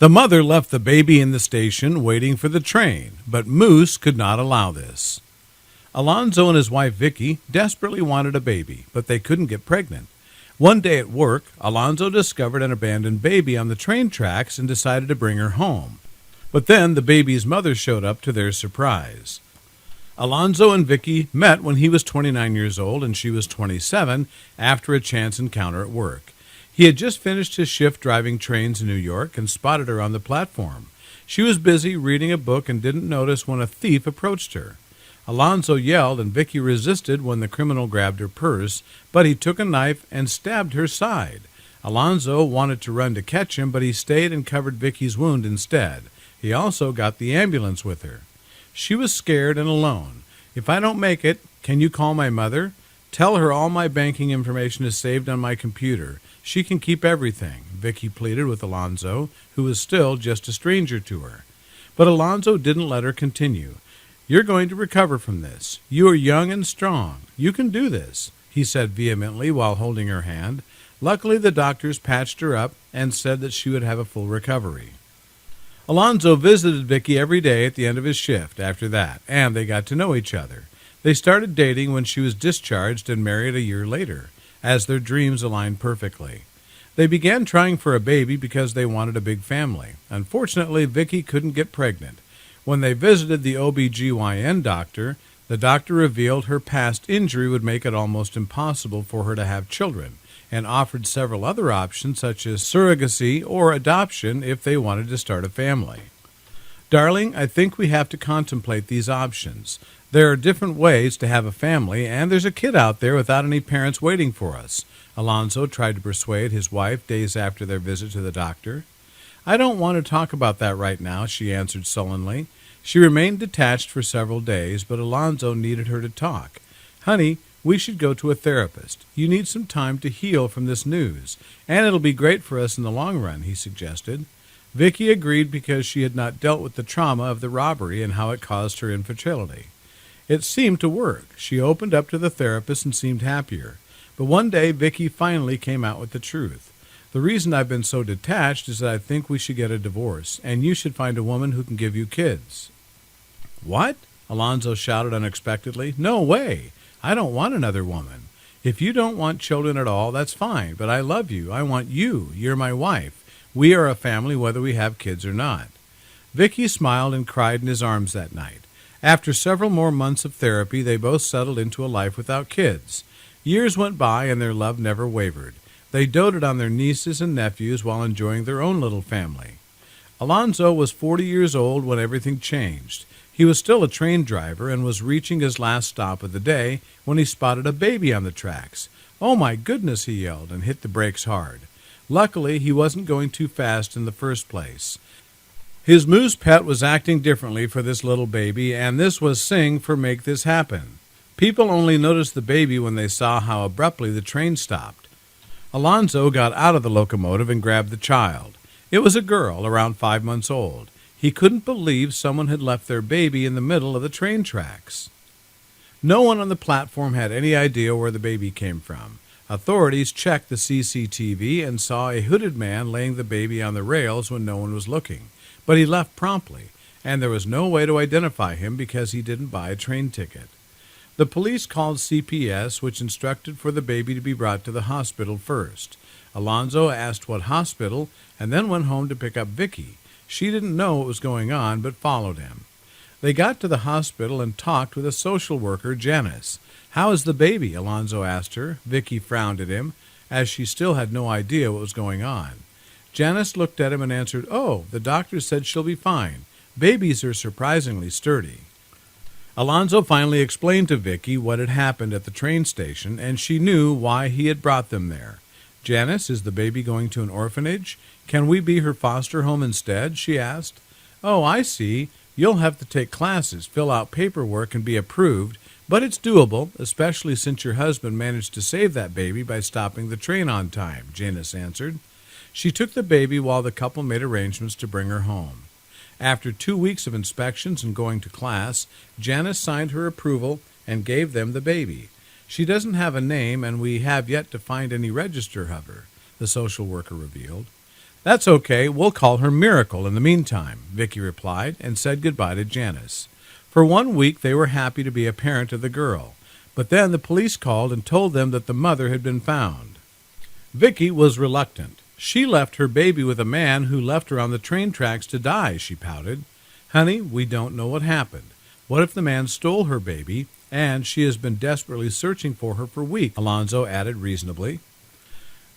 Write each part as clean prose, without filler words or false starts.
The mother left the baby in the station waiting for the train, but Moose could not allow this. Alonzo and his wife Vicky desperately wanted a baby, but they couldn't get pregnant. One day at work, Alonzo discovered an abandoned baby on the train tracks and decided to bring her home. But then the baby's mother showed up to their surprise. Alonzo and Vicky met when he was 29 years old and she was 27 after a chance encounter at work. He had just finished his shift driving trains in New York and spotted her on the platform. She was busy reading a book and didn't notice when a thief approached her. Alonzo yelled and Vicky resisted when the criminal grabbed her purse, but he took a knife and stabbed her side. Alonzo wanted to run to catch him, but he stayed and covered Vicky's wound instead. He also got the ambulance with her. She was scared and alone. "If I don't make it, can you call my mother? Tell her all my banking information is saved on my computer. She can keep everything," Vicky pleaded with Alonzo, who was still just a stranger to her. But Alonzo didn't let her continue. "You're going to recover from this. You are young and strong. You can do this," he said vehemently while holding her hand. Luckily, the doctors patched her up and said that she would have a full recovery. Alonzo visited Vicky every day at the end of his shift after that, and they got to know each other. They started dating when she was discharged and married a year later, as their dreams aligned perfectly. They began trying for a baby because they wanted a big family. Unfortunately, Vicky couldn't get pregnant. When they visited the OB/GYN doctor, the doctor revealed her past injury would make it almost impossible for her to have children, and offered several other options such as surrogacy or adoption if they wanted to start a family. "Darling, I think we have to contemplate these options. There are different ways to have a family, and there's a kid out there without any parents waiting for us," Alonzo tried to persuade his wife days after their visit to the doctor. "I don't want to talk about that right now," she answered sullenly. She remained detached for several days, but Alonzo needed her to talk. "Honey, we should go to a therapist. You need some time to heal from this news, and it'll be great for us in the long run," he suggested. Vicky agreed because she had not dealt with the trauma of the robbery and how it caused her infertility. It seemed to work. She opened up to the therapist and seemed happier. But one day, Vicky finally came out with the truth. "The reason I've been so detached is that I think we should get a divorce, and you should find a woman who can give you kids." "What?" Alonzo shouted unexpectedly. "No way! I don't want another woman. If you don't want children at all, that's fine, but I love you. I want you. You're my wife. We are a family whether we have kids or not." Vicky smiled and cried in his arms that night. After several more months of therapy, they both settled into a life without kids. Years went by and their love never wavered. They doted on their nieces and nephews while enjoying their own little family. Alonzo was 40 years old when everything changed. He was still a train driver and was reaching his last stop of the day when he spotted a baby on the tracks. "Oh my goodness," he yelled and hit the brakes hard. Luckily, he wasn't going too fast in the first place. His moose pet was acting differently for this little baby, and this was Sing for Make This Happen. People only noticed the baby when they saw how abruptly the train stopped. Alonzo got out of the locomotive and grabbed the child. It was a girl around 5 months old. He couldn't believe someone had left their baby in the middle of the train tracks. No one on the platform had any idea where the baby came from. Authorities checked the CCTV and saw a hooded man laying the baby on the rails when no one was looking. But he left promptly, and there was no way to identify him because he didn't buy a train ticket. The police called CPS, which instructed for the baby to be brought to the hospital first. Alonzo asked what hospital, and then went home to pick up Vicky. She didn't know what was going on, but followed him. They got to the hospital and talked with a social worker, Janice. "How is the baby?" Alonzo asked her. Vicky frowned at him, as she still had no idea what was going on. Janice looked at him and answered, "Oh, the doctor said she'll be fine. Babies are surprisingly sturdy." Alonzo finally explained to Vicky what had happened at the train station, and she knew why he had brought them there. "Janice, is the baby going to an orphanage? Can we be her foster home instead?" she asked. "Oh, I see. You'll have to take classes, fill out paperwork, and be approved, but it's doable, especially since your husband managed to save that baby by stopping the train on time," Janice answered. She took the baby while the couple made arrangements to bring her home. After 2 weeks of inspections and going to class, Janice signed her approval and gave them the baby. "She doesn't have a name, and we have yet to find any register of her," the social worker revealed. "That's okay. We'll call her Miracle in the meantime," Vicky replied, and said goodbye to Janice. For 1 week they were happy to be a parent of the girl, but then the police called and told them that the mother had been found. Vicky was reluctant. She left her baby with a man who left her on the train tracks to die, she pouted. "Honey, we don't know what happened. What if the man stole her baby, and she has been desperately searching for her for weeks?" Alonzo added reasonably.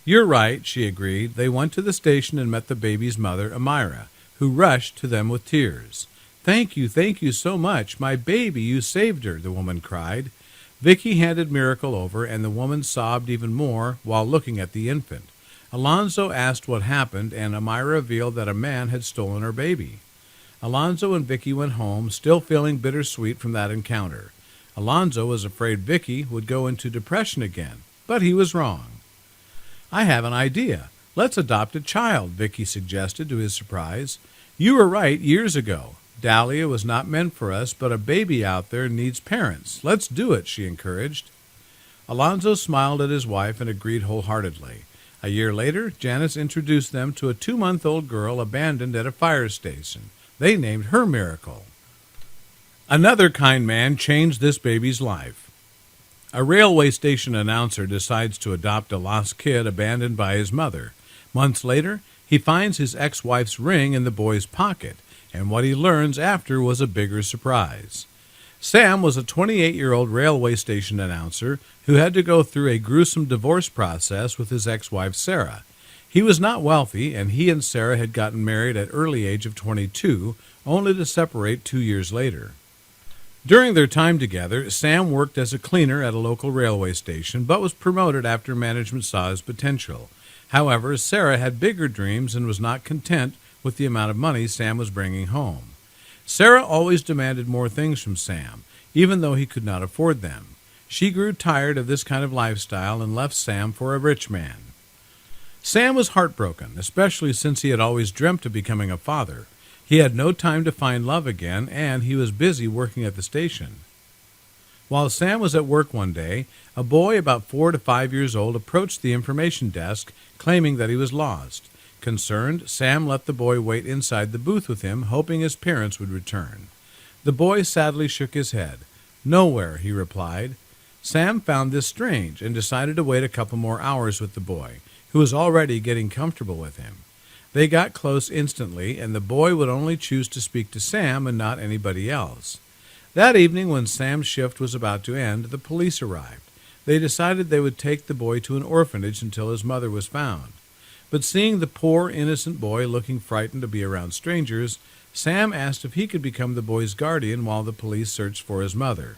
"You're right," she agreed. They went to the station and met the baby's mother, Amira, who rushed to them with tears. Thank you so much. My baby, you saved her," the woman cried. Vicky handed Miracle over, and the woman sobbed even more while looking at the infant. Alonzo asked what happened, and Amira revealed that a man had stolen her baby. Alonzo and Vicky went home, still feeling bittersweet from that encounter. Alonzo was afraid Vicky would go into depression again, but he was wrong. "I have an idea. Let's adopt a child," Vicky suggested to his surprise. "You were right years ago. Dahlia was not meant for us, but a baby out there needs parents. Let's do it," she encouraged. Alonzo smiled at his wife and agreed wholeheartedly. A year later, Janice introduced them to a 2-month-old girl abandoned at a fire station. They named her Miracle. Another kind man changed this baby's life. A railway station announcer decides to adopt a lost kid abandoned by his mother. Months later, he finds his ex-wife's ring in the boy's pocket, and what he learns after was a bigger surprise. Sam was a 28-year-old railway station announcer who had to go through a gruesome divorce process with his ex-wife Sarah. He was not wealthy, and he and Sarah had gotten married at early age of 22, only to separate 2 years later. During their time together, Sam worked as a cleaner at a local railway station, but was promoted after management saw his potential. However, Sarah had bigger dreams and was not content with the amount of money Sam was bringing home. Sarah always demanded more things from Sam, even though he could not afford them. She grew tired of this kind of lifestyle and left Sam for a rich man. Sam was heartbroken, especially since he had always dreamt of becoming a father. He had no time to find love again, and he was busy working at the station. While Sam was at work one day, a boy about 4 to 5 years old approached the information desk, claiming that he was lost. Concerned, Sam let the boy wait inside the booth with him, hoping his parents would return. The boy sadly shook his head. "Nowhere," he replied. Sam found this strange and decided to wait a couple more hours with the boy, who was already getting comfortable with him. They got close instantly, and the boy would only choose to speak to Sam and not anybody else. That evening, when Sam's shift was about to end, the police arrived. They decided they would take the boy to an orphanage until his mother was found. But seeing the poor, innocent boy looking frightened to be around strangers, Sam asked if he could become the boy's guardian while the police searched for his mother.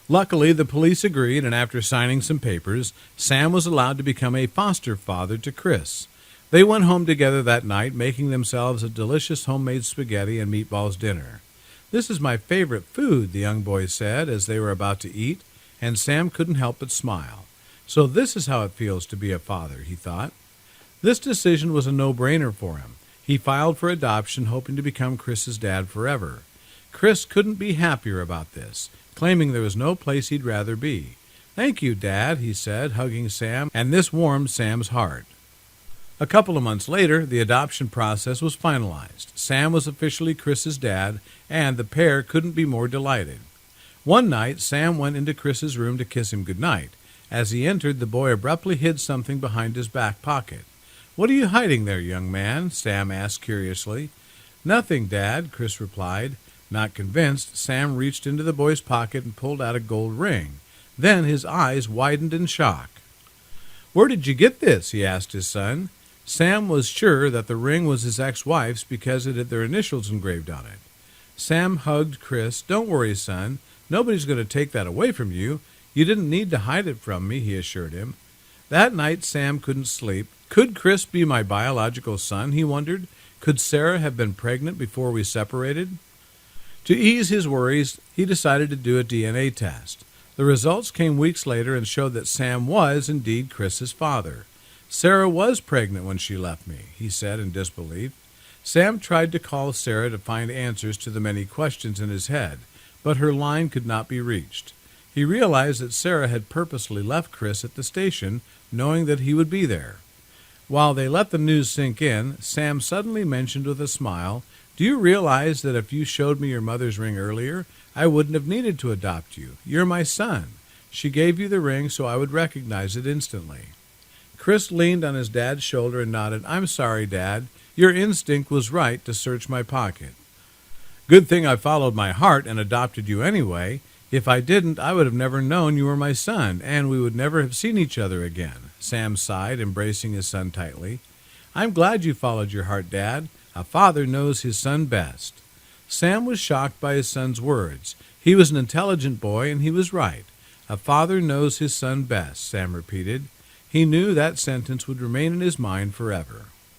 Luckily, the police agreed, and after signing some papers, Sam was allowed to become a foster father to Chris. They went home together that night, making themselves a delicious homemade spaghetti and meatballs dinner. "This is my favorite food," the young boy said as they were about to eat, and Sam couldn't help but smile. So this is how it feels to be a father, he thought. This decision was a no-brainer for him. He filed for adoption, hoping to become Chris's dad forever. Chris couldn't be happier about this, claiming there was no place he'd rather be. "Thank you, Dad," he said, hugging Sam, and this warmed Sam's heart. A couple of months later, the adoption process was finalized. Sam was officially Chris's dad, and the pair couldn't be more delighted. One night, Sam went into Chris's room to kiss him goodnight. As he entered, the boy abruptly hid something behind his back pocket. "What are you hiding there, young man?" Sam asked curiously. "Nothing, Dad," Chris replied. Not convinced, Sam reached into the boy's pocket and pulled out a gold ring. Then his eyes widened in shock. "Where did you get this?" he asked his son. Sam was sure that the ring was his ex-wife's because it had their initials engraved on it. Sam hugged Chris. "Don't worry, son. Nobody's going to take that away from you. You didn't need to hide it from me," he assured him. That night, Sam couldn't sleep. Could Chris be my biological son, he wondered? Could Sarah have been pregnant before we separated? To ease his worries, he decided to do a DNA test. The results came weeks later and showed that Sam was indeed Chris's father. "Sarah was pregnant when she left me," he said in disbelief. Sam tried to call Sarah to find answers to the many questions in his head, but her line could not be reached. He realized that Sarah had purposely left Chris at the station, knowing that he would be there. While they let the news sink in, Sam suddenly mentioned with a smile, "Do you realize that if you showed me your mother's ring earlier, I wouldn't have needed to adopt you? You're my son. She gave you the ring so I would recognize it instantly." Chris leaned on his dad's shoulder and nodded. "I'm sorry, Dad. Your instinct was right to search my pocket. Good thing I followed my heart and adopted you anyway. If I didn't, I would have never known you were my son, and we would never have seen each other again." Sam sighed, embracing his son tightly. "I'm glad you followed your heart, Dad. A father knows his son best." Sam was shocked by his son's words. He was an intelligent boy, and he was right. "A father knows his son best," Sam repeated. He knew that sentence would remain in his mind forever.